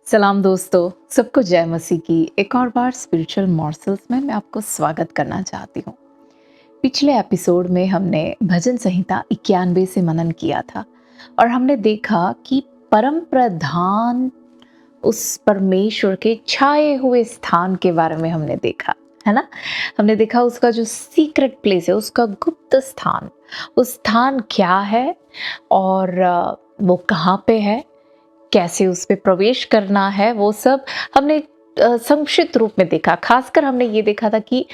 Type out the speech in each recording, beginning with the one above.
सलाम दोस्तों, सबको जय मसीह की एक और बार स्पिरिचुअल मॉर्सल्स में मैं आपको स्वागत करना चाहती हूँ। पिछले एपिसोड में हमने भजन संहिता 91 से मनन किया था और हमने देखा कि परम प्रधान उस परमेश्वर के छाए हुए स्थान के बारे में हमने देखा, है ना? हमने देखा उसका जो सीक्रेट प्लेस है, उसका गुप्त स्थान, उस स्थान क्या है और वो कहाँ पे है, कैसे उस पे प्रवेश करना है, वो सब हमने संक्षिप्त रूप में देखा। खासकर हमने ये देखा था कि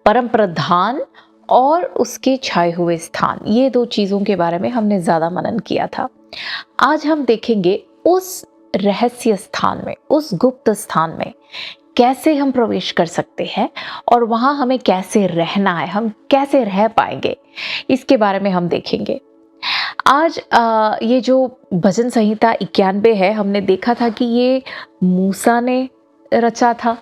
परम प्रधान और उसके छाए हुए स्थान, ये दो चीज़ों के बारे में हमने ज़्यादा मनन किया था। आज हम देखेंगे उस रहस्य स्थान में, उस गुप्त स्थान में कैसे हम प्रवेश कर सकते हैं और वहाँ हमें कैसे रहना है, हम कैसे रह पाएंगे, इसके बारे में हम देखेंगे। आज ये जो भजन संहिता 91 है, हमने देखा था कि ये मूसा ने रचा था।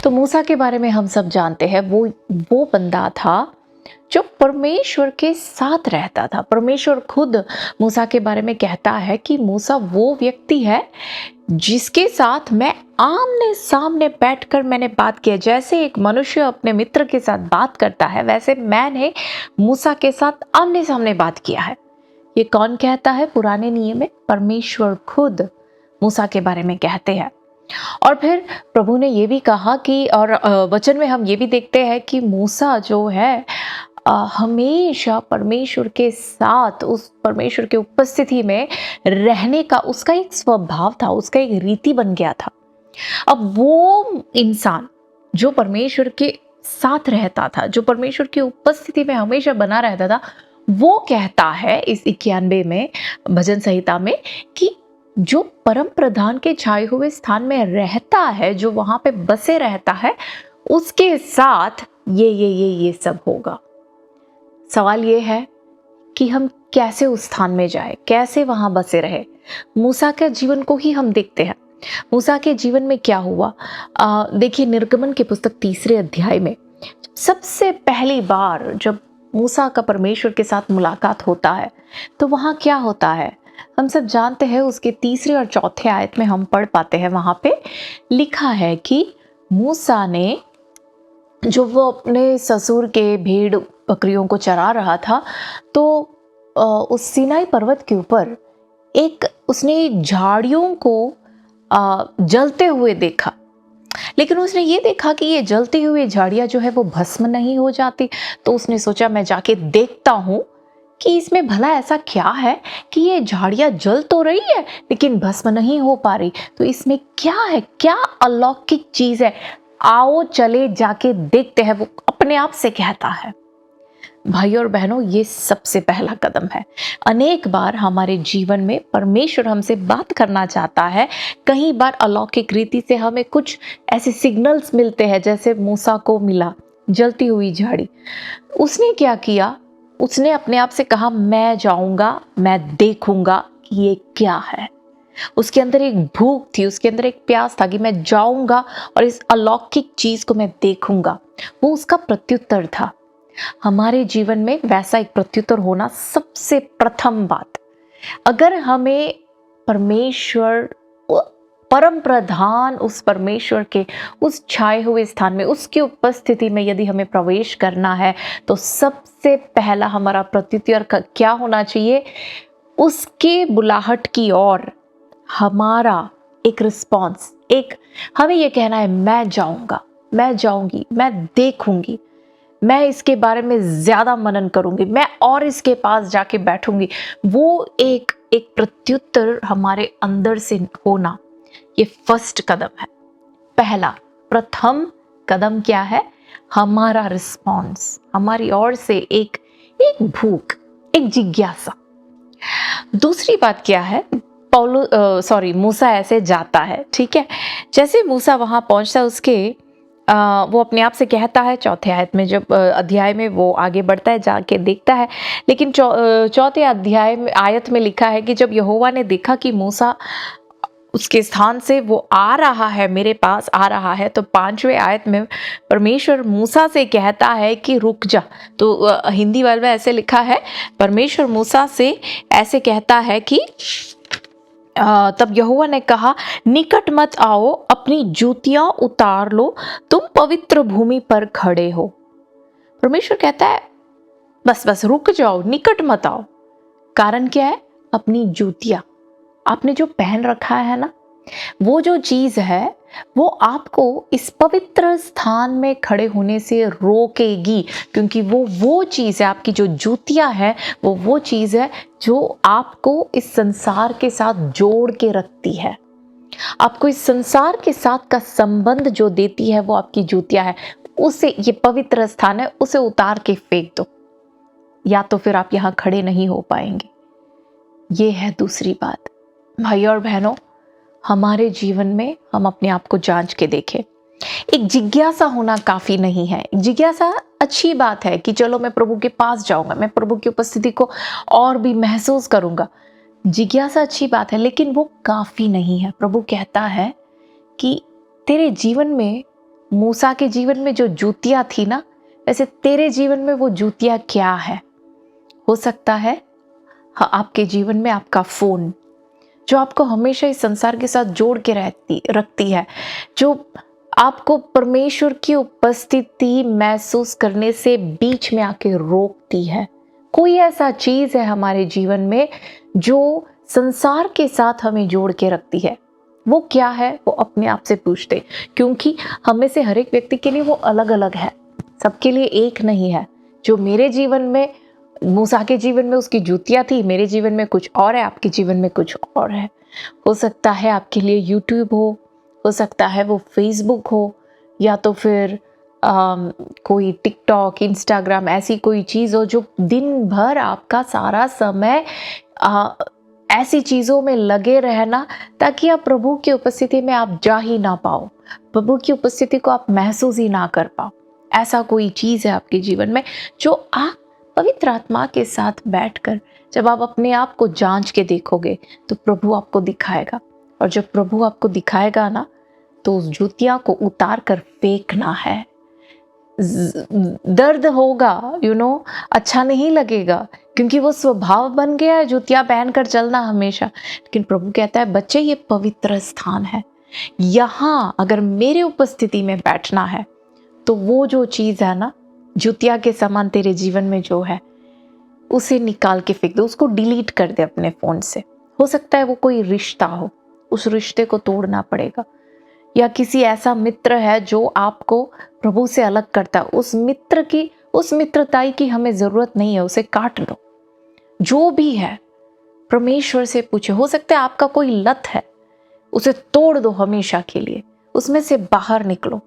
तो मूसा के बारे में हम सब जानते हैं, वो बंदा था जो परमेश्वर के साथ रहता था। परमेश्वर खुद मूसा के बारे में कहता है कि मूसा वो व्यक्ति है जिसके साथ मैं आमने सामने बैठकर मैंने बात किया। जैसे एक मनुष्य अपने मित्र के साथ बात करता है, वैसे मैंने मूसा के साथ आमने सामने बात किया है। ये कौन कहता है? पुराने नियम में परमेश्वर खुद मूसा के बारे में कहते हैं। और फिर प्रभु ने ये भी कहा कि, और वचन में हम ये भी देखते हैं कि मूसा जो है हमेशा परमेश्वर के साथ, उस परमेश्वर के उपस्थिति में रहने का उसका एक स्वभाव था, उसका एक रीति बन गया था। अब वो इंसान जो परमेश्वर के साथ रहता था, जो परमेश्वर की उपस्थिति में हमेशा बना रहता था, वो कहता है इस 91 में भजन संहिता में कि जो परम प्रधान के छाए हुए स्थान में रहता है, जो वहां पे बसे रहता है, उसके साथ ये सब होगा। सवाल ये है कि हम कैसे उस स्थान में जाए, कैसे वहां बसे रहे। मूसा के जीवन को ही हम देखते हैं। मूसा के जीवन में क्या हुआ? देखिए, निर्गमन के पुस्तक 3 अध्याय में सबसे पहली बार जब मूसा का परमेश्वर के साथ मुलाकात होता है, तो वहाँ क्या होता है हम सब जानते हैं। उसके 3 और 4 आयत में हम पढ़ पाते हैं, वहाँ पे लिखा है कि मूसा ने, जो वो अपने ससुर के भेड़ बकरियों को चरा रहा था, तो उस सीनाई पर्वत के ऊपर एक उसने झाड़ियों को जलते हुए देखा। लेकिन उसने ये देखा कि ये जलती हुई झाड़ियाँ जो है वो भस्म नहीं हो जाती। तो उसने सोचा मैं जाके देखता हूँ कि इसमें भला ऐसा क्या है कि ये झाड़ियाँ जल तो रही है लेकिन भस्म नहीं हो पा रही। तो इसमें क्या है, क्या अलौकिक चीज है, आओ चले जाके देखते हैं, वो अपने आप से कहता है। भाई और बहनों, ये सबसे पहला कदम है। अनेक बार हमारे जीवन में परमेश्वर हमसे बात करना चाहता है। कई बार अलौकिक रीति से हमें कुछ ऐसे सिग्नल्स मिलते हैं, जैसे मूसा को मिला जलती हुई झाड़ी। उसने क्या किया? उसने अपने आप से कहा मैं जाऊंगा, मैं देखूंगा कि ये क्या है। उसके अंदर एक भूख थी, उसके अंदर एक प्यास था कि मैं जाऊंगा और इस अलौकिक चीज को मैं देखूंगा। वो उसका प्रत्युत्तर था। हमारे जीवन में वैसा एक प्रत्युत्तर होना सबसे प्रथम बात। अगर हमें परमेश्वर, परम प्रधान उस परमेश्वर के उस छाए हुए स्थान में, उसकी उपस्थिति में यदि हमें प्रवेश करना है, तो सबसे पहला हमारा प्रत्युत्तर क्या होना चाहिए? उसके बुलाहट की ओर हमारा एक रिस्पॉन्स, एक हमें यह कहना है मैं जाऊंगा, मैं जाऊंगी, मैं देखूंगी, मैं इसके बारे में ज्यादा मनन करूंगी, मैं और इसके पास जाके बैठूंगी। वो एक प्रत्युत्तर हमारे अंदर से होना, ये फर्स्ट कदम है। पहला प्रथम कदम क्या है? हमारा रिस्पॉन्स, हमारी ओर से एक भूख, एक जिज्ञासा। दूसरी बात क्या है? मूसा ऐसे जाता है, ठीक है। जैसे मूसा वहां पहुंचता है, उसके वो अपने आप से कहता है 4 आयत में, जब अध्याय में वो आगे बढ़ता है, जाके देखता है। लेकिन 4 अध्याय में आयत में लिखा है कि जब यहोवा ने देखा कि मूसा उसके स्थान से वो आ रहा है, मेरे पास आ रहा है। तो 5वें आयत में परमेश्वर मूसा से कहता है कि रुक जा। तो हिंदी वाले में ऐसे लिखा है, परमेश्वर मूसा से ऐसे कहता है कि तब यहोवा ने कहा, निकट मत आओ, अपनी जूतियां उतार लो, तुम पवित्र भूमि पर खड़े हो। परमेश्वर कहता है बस बस रुक जाओ, निकट मत आओ। कारण क्या है? अपनी जूतियां आपने जो पहन रखा है ना, वो जो चीज है वो आपको इस पवित्र स्थान में खड़े होने से रोकेगी, क्योंकि वो चीज है, आपकी जो जूतियां है वो चीज है जो आपको इस संसार के साथ जोड़ के रखती है। आपको इस संसार के साथ का संबंध जो देती है वो आपकी जूतियां है। उसे, ये पवित्र स्थान है, उसे उतार के फेंक दो, या तो फिर आप यहां खड़े नहीं हो पाएंगे। ये है दूसरी बात। भाई और बहनों, हमारे जीवन में हम अपने आप को जांच के देखें। एक जिज्ञासा होना काफी नहीं है। जिज्ञासा अच्छी बात है कि चलो मैं प्रभु के पास जाऊंगा, मैं प्रभु की उपस्थिति को और भी महसूस करूंगा। जिज्ञासा अच्छी बात है, लेकिन वो काफी नहीं है। प्रभु कहता है कि तेरे जीवन में, मूसा के जीवन में जो जूतियां थी ना, वैसे तेरे जीवन में वो जूतियां क्या है? हो सकता है आपके जीवन में आपका फोन, जो आपको हमेशा इस संसार के साथ जोड़ के रखती है, जो आपको परमेश्वर की उपस्थिति महसूस करने से बीच में आके रोकती है। कोई ऐसा चीज है हमारे जीवन में जो संसार के साथ हमें जोड़ के रखती है। वो क्या है? वो अपने आप से पूछते, क्योंकि हमें से हर एक व्यक्ति के लिए वो अलग अलग है, सबके लिए एक नहीं है। जो मेरे जीवन में, मूसा के जीवन में उसकी जूतियां थी, मेरे जीवन में कुछ और है, आपके जीवन में कुछ और है। हो सकता है आपके लिए यूट्यूब हो सकता है वो फेसबुक हो, या तो फिर कोई टिकटॉक, इंस्टाग्राम, ऐसी कोई चीज़ हो जो दिन भर आपका सारा समय ऐसी चीज़ों में लगे रहना, ताकि आप प्रभु की उपस्थिति में आप जा ही ना पाओ, प्रभु की उपस्थिति को आप महसूस ही ना कर पाओ। ऐसा कोई चीज़ है आपके जीवन में जो आप पवित्र आत्मा के साथ बैठकर जब आप अपने आप को जांच के देखोगे तो प्रभु आपको दिखाएगा। और जब प्रभु आपको दिखाएगा ना, तो उस जूतियां को उतार कर फेंकना है। दर्द होगा, अच्छा नहीं लगेगा, क्योंकि वो स्वभाव बन गया है जूतियां पहनकर चलना हमेशा। लेकिन प्रभु कहता है, बच्चे ये पवित्र स्थान है, यहाँ अगर मेरे उपस्थिति में बैठना है तो वो जो चीज है ना, जूतिया के समान तेरे जीवन में जो है, उसे निकाल के फेंक दो, उसको डिलीट कर दे अपने फोन से। हो सकता है वो कोई रिश्ता हो, उस रिश्ते को तोड़ना पड़ेगा, या किसी ऐसा मित्र है जो आपको प्रभु से अलग करता है, उस मित्रताई की हमें जरूरत नहीं है, उसे काट दो। जो भी है परमेश्वर से पूछे। हो सकता है आपका कोई लत है, उसे तोड़ दो हमेशा के लिए, उसमें से बाहर निकलो।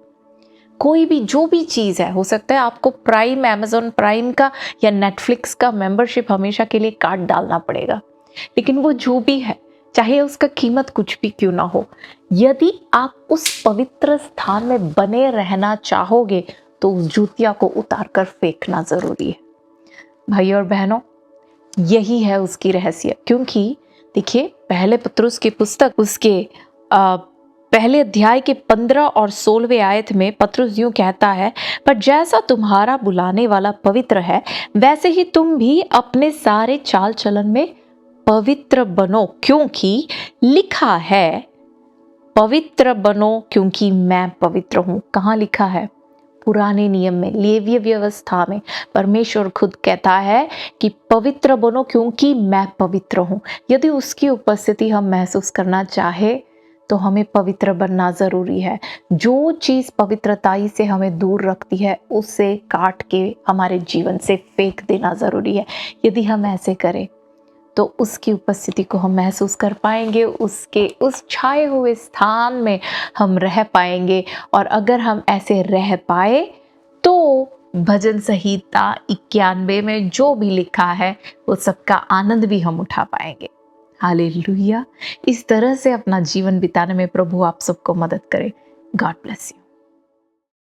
कोई भी, जो भी चीज़ है, हो सकता है आपको प्राइम, अमेज़न प्राइम का या नेटफ्लिक्स का मेंबरशिप हमेशा के लिए काट डालना पड़ेगा, लेकिन वो जो भी है, चाहे उसका कीमत कुछ भी क्यों ना हो, यदि आप उस पवित्र स्थान में बने रहना चाहोगे तो उस जूतिया को उतार कर फेंकना जरूरी है। भाई और बहनों, यही है उसकी रहस्य। क्योंकि देखिए, पहले पत्रुस की पुस्तक उसके पहले अध्याय के 15 और 16वें आयत में पत्रुस यूं कहता है, पर जैसा तुम्हारा बुलाने वाला पवित्र है, वैसे ही तुम भी अपने सारे चाल चलन में पवित्र बनो, क्योंकि लिखा है, पवित्र बनो क्योंकि मैं पवित्र हूं। कहाँ लिखा है? पुराने नियम में, लेवीय व्यवस्था में परमेश्वर खुद कहता है कि पवित्र बनो क्योंकि मैं पवित्र हूं। यदि उसकी उपस्थिति हम महसूस करना चाहे तो हमें पवित्र बनना जरूरी है। जो चीज पवित्रताई से हमें दूर रखती है उसे काट के हमारे जीवन से फेंक देना जरूरी है। यदि हम ऐसे करें तो उसकी उपस्थिति को हम महसूस कर पाएंगे, उसके उस छाए हुए स्थान में हम रह पाएंगे। और अगर हम ऐसे रह पाए तो भजन संहिता 91 में जो भी लिखा है वो सबका आनंद भी हम उठा पाएंगे। हालेलुया। इस तरह से अपना जीवन बिताने में प्रभु आप सबको मदद करे। God bless you.